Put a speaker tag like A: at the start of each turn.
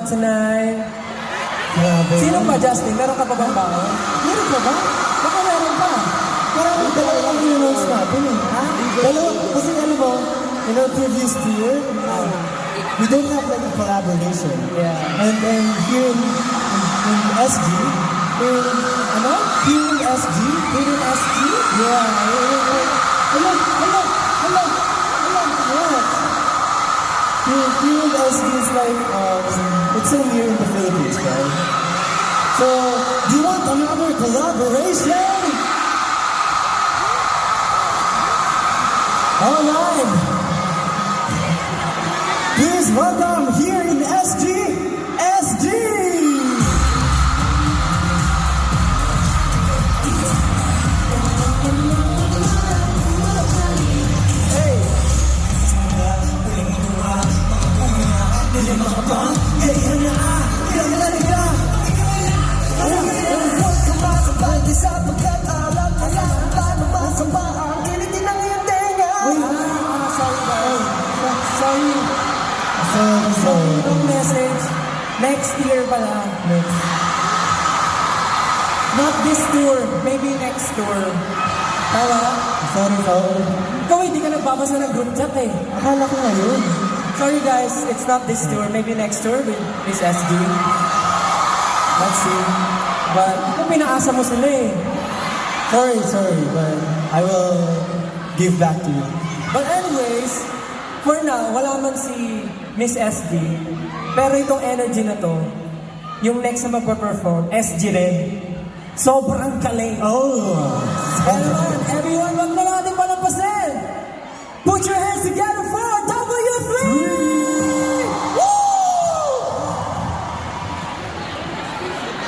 A: out tonight.
B: Grabe.
A: Sino ba, Justin? Meron ka pa bang baon?
B: Meron pa ba?
A: Baka meron pa.
B: Parang dalawa lang yung notes natin eh.
A: Ha?
B: Dalawa, kasi alam mo, in our previous tour, we don't have like a collaboration.
A: Yeah.
B: And here in SG,
A: Ano?
B: here in SG,
A: Here in SG?
B: yeah, hello, yes. Here in SG is like, it's so here in the Philippines, right? So, do you want another collaboration? All right. Please welcome here in SG, SG.
A: Sorry. Yung message, next year pala. Not this tour, maybe next tour. Tama?
B: Sorry.
A: Ikaw hindi ka nagbabasa ng group chat eh.
B: Akala ko ngayon.
A: Sorry guys, it's not this tour, maybe next tour with Miss SG. Let's see. But, kung pinaasa mo sila eh.
B: Sorry, but I will give back to you.
A: But anyways, for now, wala man si Miss SG. Pero itong energy na to, yung next na magpa-perform, SG rin. Sobrang galing.
B: Oh.
A: Everyone, wag na